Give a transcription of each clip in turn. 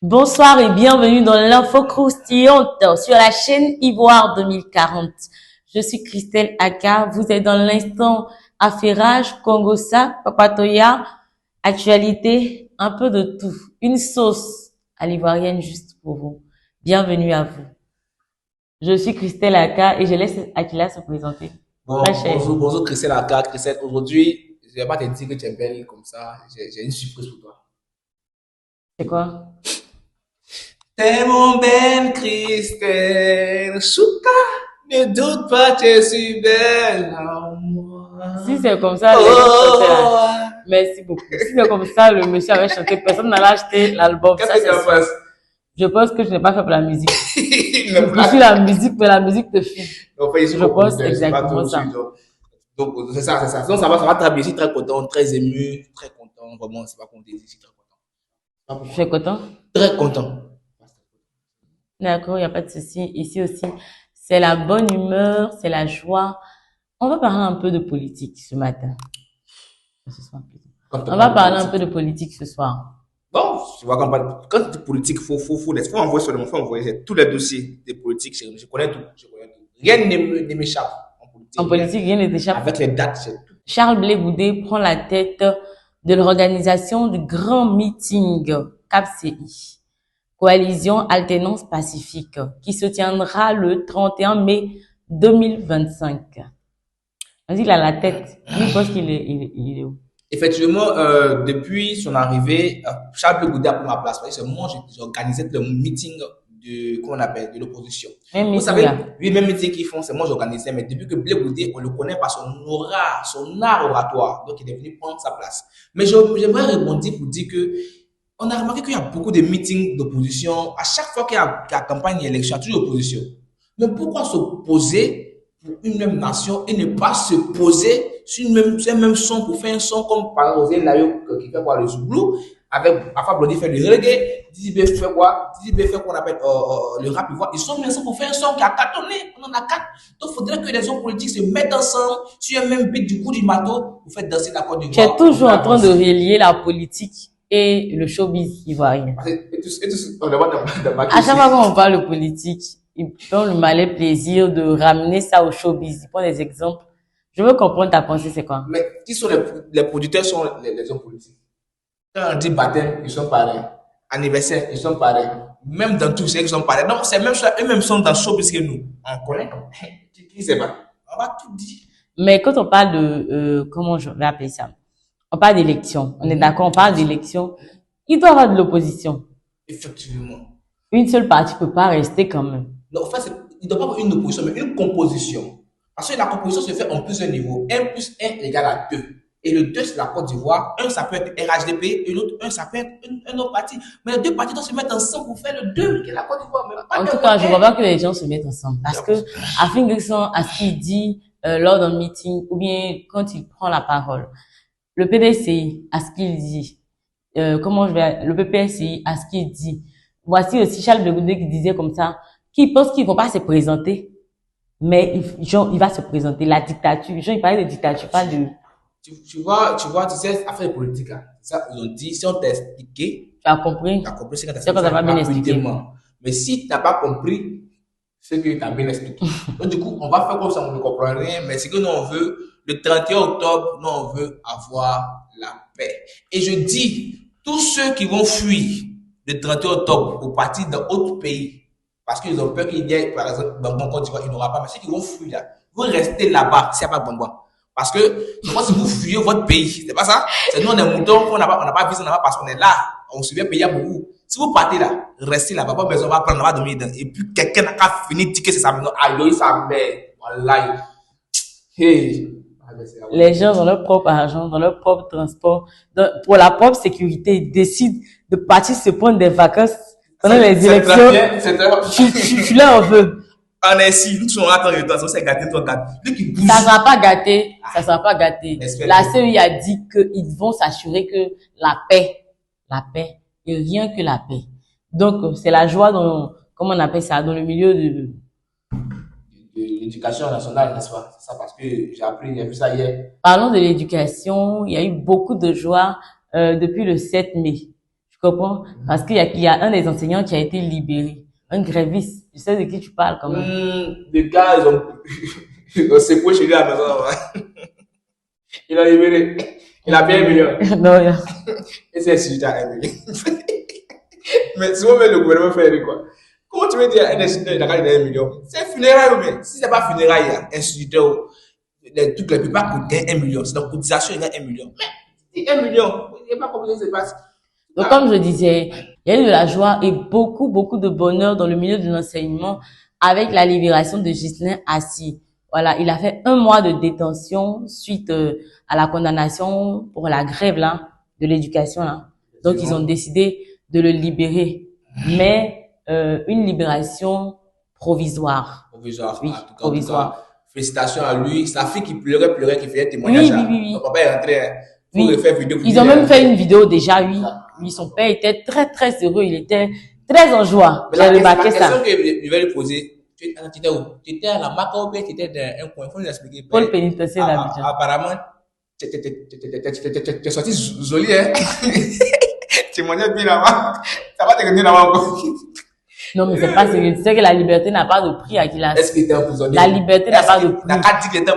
Bonsoir et bienvenue dans l'info croustillante sur la chaîne Ivoire 2040. Je suis Christelle Aka, vous êtes dans l'instant affairage, Congossa, Papatoya, actualité, un peu de tout. Une sauce à l'ivoirienne juste pour vous. Bienvenue à vous. Je suis Christelle Aka et je laisse Akila se présenter. Très cher. Bonjour Christelle Aka. Christelle, aujourd'hui, je vais pas te dire que tu es belle comme ça. J'ai une surprise pour toi. C'est quoi? T'es mon belle Christelle, chouka, ne doute pas, tu es si belle à moi. Si c'est comme ça, les gens chantaient là. Merci beaucoup. Si c'est comme ça, le monsieur avait chanté, personne n'allait acheter l'album. Qu'est-ce que tu en penses? Je pense que je n'ai pas fait pour la musique. Le Je suis la musique, mais la musique te filme. Je pense exactement ça. Donc, c'est ça. Donc, ça va très bien. Je suis très content, très ému, très content. Vraiment, c'est pas qu'on dit, je suis très content. Tu es content? Très content. D'accord, il n'y a pas de souci. Ici aussi, c'est la bonne humeur, c'est la joie. On va parler un peu de politique ce matin. Ce soir, plutôt. On va parler un peu de politique ce soir. Bon, tu vois, quand tu dis politique, faut envoyer seulement, faut envoyer tous les dossiers des politiques. Je connais tout. Rien ne m'échappe en politique. En politique, rien ne t'échappe. Avec les dates, c'est tout. Charles Blé Goudé prend la tête de l'organisation du grand meeting CAPCI, Coalition Alternance Pacifique, qui se tiendra le 31 mai 2025. Vas-y, il a la tête. Lui, je pense qu'il est où? Effectivement, depuis son arrivée, Charles Blé Goudé a pris ma place. C'est moi, j'organisais le meeting de l'opposition. Vous savez, oui, même meeting qu'ils font, c'est moi j'organisais, mais depuis que Blé Goudé, on le connaît par son aura, son art oratoire, donc il est venu prendre sa place. Mais j'aimerais rebondir pour dire que on a remarqué qu'il y a beaucoup de meetings d'opposition. À chaque fois qu'il y a campagne et élection, il y a toujours opposition. Mais pourquoi s'opposer pour une même nation et ne pas se poser sur un même son pour faire un son comme par exemple Rosé Layo qui fait quoi le Zouglou, avec Alpha Blondy fait le reggae, Dizzy B fait quoi? Dizzy B fait qu'on appelle le rap ivoire. Ils sont mis ensemble pour faire un son qui a cartonné. On en a 4. Donc il faudrait que les hommes politiques se mettent ensemble sur un même beat du coup du matos pour faire danser la Côte d'Ivoire. Tu es toujours en train de relier la politique et le showbiz ivoirien. À chaque fois qu'on parle de politique, ils font le malin plaisir de ramener ça au showbiz. Ils prennent des exemples. Je veux comprendre ta pensée, c'est quoi? Mais qui sont les producteurs sont les hommes politiques. Quand on dit baptême, ils sont pareils. Anniversaire, ils sont pareils. Même dans tout, ils sont pareils. Donc, c'est même ça, eux-mêmes sont dans le showbiz que nous. On connaît. Qui sait pas? On va tout dire. Mais quand on parle de, comment je vais appeler ça? On parle d'élection. On est d'accord, on parle d'élection. Il doit y avoir de l'opposition. Effectivement. Une seule partie peut pas rester quand même. Non, en fait, il ne doit pas avoir une opposition, mais une composition. Parce que la composition se fait en plusieurs niveaux. 1 plus 1 égale à 2. Et le 2, c'est la Côte d'Ivoire. Un, ça peut être RHDP. Et l'autre, ça peut être un autre parti. Mais les deux partis doivent se mettre ensemble pour faire le 2, qui est la Côte d'Ivoire. En tout cas, je ne vois pas que les gens se mettent ensemble. Parce que, à ce qu'il dit lors d'un meeting, ou bien quand il prend la parole, le PDCI, à ce qu'il dit, le PPSI, à ce qu'il dit. Voici aussi Charles Blé Goudé qui disait comme ça, qui pense qu'ils vont pas se présenter, mais il va se présenter. La dictature, il parlait de dictature, pas de... Tu sais, affaire politique, hein. Ça, ils ont dit, si on t'a expliqué, tu as compris, c'est quand tu as bien expliqué. Mais si tu n'as pas compris, c'est que tu as bien expliqué. Donc, du coup, on va faire comme ça, on ne comprend rien, mais ce que nous, on veut, le 31 octobre, nous, on veut avoir la paix. Et je dis, tous ceux qui vont fuir le 31 octobre pour partir dans d'autres pays, parce qu'ils ont peur qu'il y ait, par exemple, Bonbon Côte d'Ivoire, il n'y aura pas, mais ceux qui vont fuir là, vous restez là-bas, s'il n'y a pas de Bonbon. Parce que, moi, si vous fuyez votre pays, c'est pas ça? C'est nous, on est moutons, on n'a pas visé, on n'a pas parce qu'on est là. On se vient payer pour vous. Si vous partez là, restez là, pas besoin, on va prendre, on va dormir dedans. Et puis, quelqu'un n'a qu'à finir de dire que c'est sa maison. Aïe, sa mère. Wallahi. Hey. Les gens, dans leur propre argent, dans leur propre transport, pour la propre sécurité, ils décident de partir se prendre des vacances pendant les élections. Tu leur veux. On est ici, nous sommes en de temps, c'est gâté, toi, gâté. Ça sera pas gâté, ça sera pas gâté. La CEI a dit qu'ils vont s'assurer que la paix, et rien que la paix. Donc, c'est la joie dans, comment on appelle ça, dans le milieu de l'éducation nationale, n'est-ce pas? C'est ça, parce que j'ai vu ça hier. Parlons de l'éducation, il y a eu beaucoup de joie, depuis le 7 mai. comprends? Parce qu'il y a un des enseignants qui a été libéré. Un gréviste. Tu sais de qui tu parles quand même. Les gars, ils ont secoué chez lui à la maison. Il a libéré. Il a payé 1 million. Non, yeah. Et c'est instituteur à 1 million. Mais souvent, le gouvernement fait quoi? Comment tu veux dire un instituteur, il a gagné 1 million? C'est funérailles ou bien? Si c'est pas funérailles, instituteur, toutes les plupart coûtent 1 million. C'est donc cotisation, il gagne 1 million. Mais 1 million, il n'y a pas comment ça se passe. Donc, comme je disais, il y a eu de la joie et beaucoup, beaucoup de bonheur dans le milieu de l'enseignement avec la libération de Ghislain Assy. Voilà, il a fait 1 mois de détention suite à la condamnation pour la grève là de l'éducation là. Donc, ils ont décidé de le libérer, mais une libération provisoire. Provisoire, oui, en tout cas, provisoire. En tout cas, félicitations à lui. Sa fille qui pleurait, qui faisait témoignage. Oui. Son papa est rentré pour oui. faire vidéo. Ils ont même fait une vidéo déjà, oui. Oui, son père était très, très heureux. Il était très en joie. J'ai remarqué ça. La question que je vais lui poser, tu étais où? Tu étais à la Macao ou tu étais dans un coin? Il faut nous expliquer. Paul pénitentiaire d'Abidjan. Apparemment, tu es sorti joli, hein? Tu mangeais bien là-bas. Ça va te gagner là-bas encore. Non, mais c'est pas sérieux. Tu sais que la liberté n'a pas de prix à qui Est-ce qu'il était emprisonné? La liberté n'a pas de prix.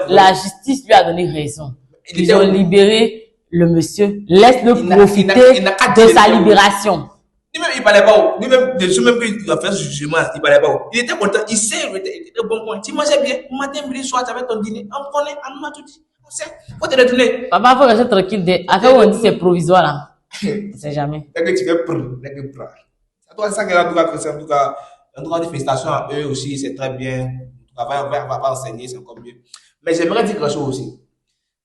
La justice lui a donné raison. Ils ont libéré le monsieur. Laisse-le profiter de sa libération. Lui-même, il parlait pas où. Lui-même, le jour même qu'il a fait ce jugement, il parlait pas où. Il était content. Il sait, il était bon point. Tu mangeais bien. Matin, midi, soir, tu avais ton dîner. On connaît, on a tout dit. On sait. Faut te retourner. Papa, faut rester tranquille. Affaire où on dit c'est provisoire là. C'est jamais. Dès que tu fais prendre, c'est ça que là, en tout cas, des félicitations à eux aussi, c'est très bien. On va enseigner, c'est encore mieux. Mais j'aimerais dire quelque chose aussi.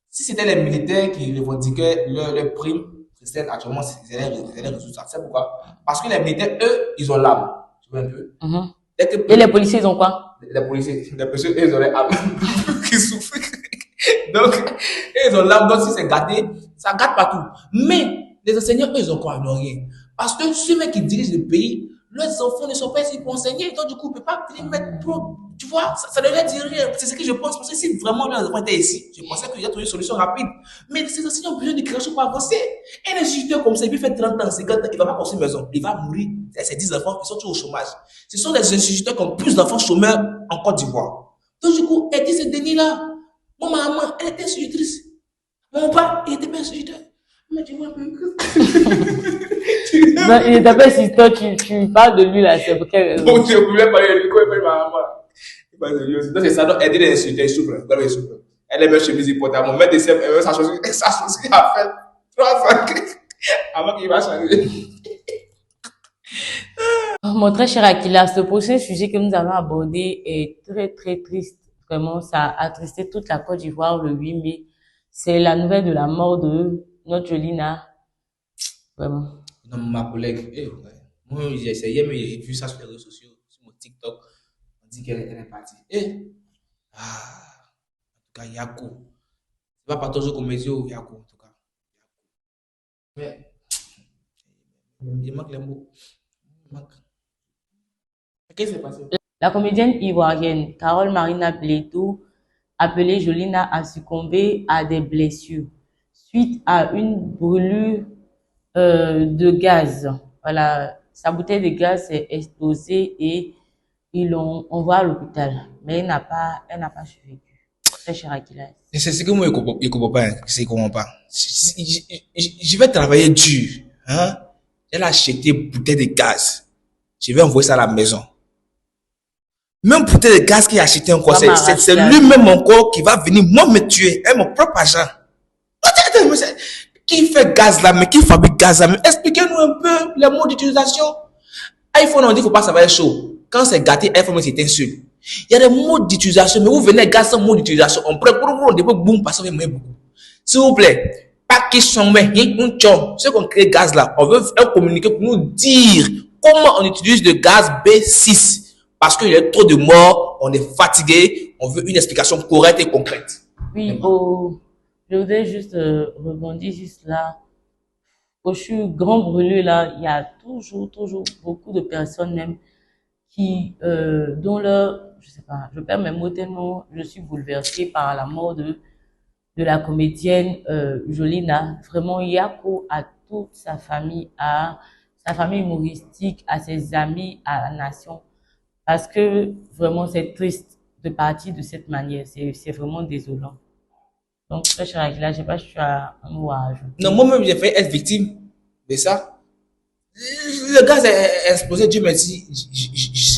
Si c'était les militaires qui revendiquaient leur prime, Christelle, actuellement, ils allaient résoudre ça. C'est pourquoi? Parce que les militaires, eux, ils ont l'arme. Tu vois un peu? Et les policiers, ils ont quoi? Les policiers, eux, ils ont les armes qui souffrent. Donc, eux, ils ont l'arme. Donc, si c'est gâté, ça gâte partout. Mais, les enseignants, eux, ils ont quoi? Ils n'ont rien. Parce que ceux qui dirigent le pays, leurs enfants ne sont pas ici pour enseigner. Donc, du coup, ils ne peuvent pas venir mettre trop. Tu vois, ça ne leur dit rien. C'est ce que je pense. Parce que si vraiment leurs enfants étaient ici, je pensais qu'il y a trouvé une solution rapide. Mais ces enseignants ont besoin de quelque chose pour avancer. Et un instituteur comme ça, il peut faire 30 ans, 50 ans, il ne va pas construire une maison. Il va mourir. C'est 10 enfants qui sont toujours au chômage. Ce sont des instituteurs qui ont plus d'enfants chômeurs en Côte d'Ivoire. Donc, du coup, elle dit ce déni-là. Mon maman, elle était institutrice. Mon père, il était pas instituteur. Mais tu vois un peu. Non, il n'était pas instituteur, tu parles de lui là, c'est pour quelle raison? Donc, je voulais parler de lui, quoi, il parle de ma maman. Il parle de lui aussi. Donc, c'est ça, donc, elle dit des instituteurs, il souffre. Il souffre. Elle est même chemise hypothèque. Mon maître de CF, elle veut sa chose à faire 3 ans avant qu'il va changer. Mon très cher Akila, ce prochain sujet que nous avons abordé est très, très triste. Vraiment, ça a attristé toute la Côte d'Ivoire le 8 mai. C'est la nouvelle de la mort de notre Jolina. Vraiment. Non, ma collègue, moi, j'ai essayé, mais j'ai vu ça sur les réseaux sociaux, sur mon TikTok. On dit qu'elle est partie. En tout cas, Yako. C'est pas toujours comme mes yeux, Yako, en tout cas. Mais, il manque les mots. Qu'est-ce qui s'est passé? La comédienne ivoirienne Carole Marina Bledo, appelée Jolina, a succombé à des blessures suite à une brûlure de gaz. Voilà, sa bouteille de gaz s'est explosée et ils l'ont envoyée à l'hôpital. Mais elle n'a pas survécu. Très cher Akila. C'est ce que moi, je comprends pas. Je comprends pas. Je vais travailler dur. Hein? Elle a acheté une bouteille de gaz. Je vais envoyer ça à la maison. Même bouteille de gaz qu'il a acheté encore, c'est lui-même encore qui va venir, moi, me tuer. Avec mon propre argent. Qui fait gaz là, mais qui fabrique gaz là? Mais expliquez-nous un peu les mots d'utilisation. iPhone, on dit qu'il ne faut pas savoir chaud. Quand c'est gâté, iPhone, c'est un seul. Il y a des mots d'utilisation, mais vous venez gaz sans mot d'utilisation. On prend pour des boum, parce qu'on met beaucoup. S'il vous plaît, pas question, mais un chum. Ceux qui ont créé gaz là, on veut communiquer pour nous dire comment on utilise le gaz B6. Parce qu'il y a trop de morts, on est fatigué, on veut une explication correcte et concrète. Oui, je voudrais juste rebondir juste là. Au grand brûlé là, il y a toujours beaucoup de personnes même qui, dont je sais pas, je perds mes mots tellement je suis bouleversée par la mort de la comédienne Jolina. Vraiment, Yako, à toute sa famille, à sa famille humoristique, à ses amis, à la nation. Parce que vraiment, c'est triste de partir de cette manière. C'est vraiment désolant. Donc, très cher Akila, je sais pas si tu as un mot à ajouter. Non, moi-même, j'ai fait être victime de ça. Le gaz est explosé, Dieu merci,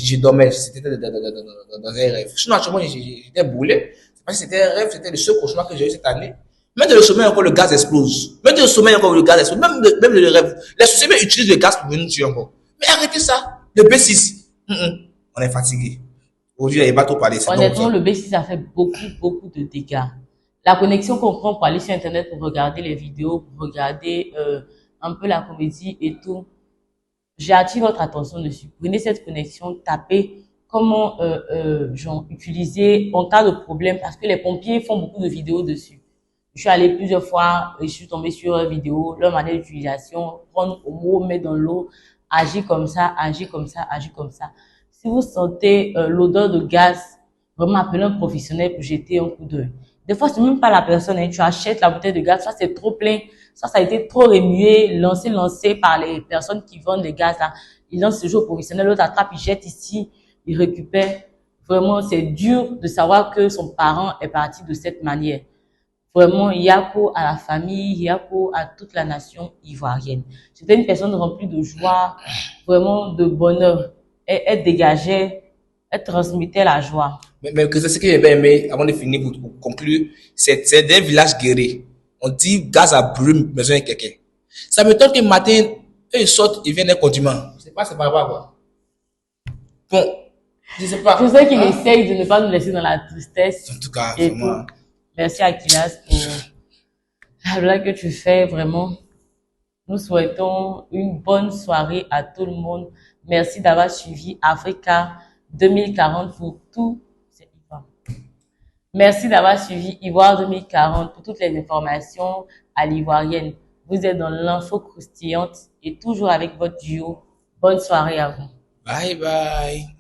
je dormais, c'était dans un rêve. Sinon, actuellement, j'étais brûlé. Parce que c'était un rêve, c'était le seul cauchemar que j'ai eu cette année. Même dans le sommeil, encore, le gaz explose. Même dans le sommeil, encore, le gaz explose. Même le rêve. Les sociétés utilisent le gaz pour venir tuer encore. Mais arrêtez ça. Le B6. On est fatigué. Aujourd'hui, il n'y a pas trop parlé. Honnêtement, le B6 a fait beaucoup de dégâts. La connexion qu'on prend pour aller sur Internet pour regarder les vidéos, pour regarder un peu la comédie et tout, j'attire votre attention dessus. Prenez cette connexion, tapez comment genre, utiliser en cas de problème parce que les pompiers font beaucoup de vidéos dessus. Je suis allée plusieurs fois et je suis tombée sur une vidéo, leur manière d'utilisation, prendre au mot, mettre dans l'eau, agir comme ça, agir comme ça, agir comme ça. Si vous sentez l'odeur de gaz, vraiment appelez un professionnel pour jeter un coup d'œil. Des fois, c'est même pas la personne, hein. Tu achètes la bouteille de gaz, ça c'est trop plein, ça a été trop remué, lancé par les personnes qui vendent les gaz là. Ils lancent ce jeu au professionnel, l'autre attrape, il jette ici, il récupère. Vraiment, c'est dur de savoir que son parent est parti de cette manière. Vraiment, Yako à la famille, Yako à toute la nation ivoirienne. C'était une personne remplie de joie, vraiment de bonheur. Elle dégageait, elle transmettait la joie. Mais que c'est ce que j'ai bien aimé, avant de finir, pour conclure, c'est d'un village guéri. On dit gaz à brume, maison de quelqu'un. Ça m'étonne que le matin, eux, ils sortent, ils viennent d'un condiment. Je sais pas, c'est pas grave, quoi. Bon, je sais pas. Je sais qu'il essaye de ne pas nous laisser dans la tristesse. En tout cas, et vraiment. tout. Merci Akilas pour la blague que tu fais, vraiment. Nous souhaitons une bonne soirée à tout le monde. Merci d'avoir suivi Africa 2040 pour tout. C'est Ivoire. Merci d'avoir suivi Ivoire 2040 pour toutes les informations à l'ivoirienne. Vous êtes dans l'info croustillante et toujours avec votre duo. Bonne soirée à vous. Bye bye.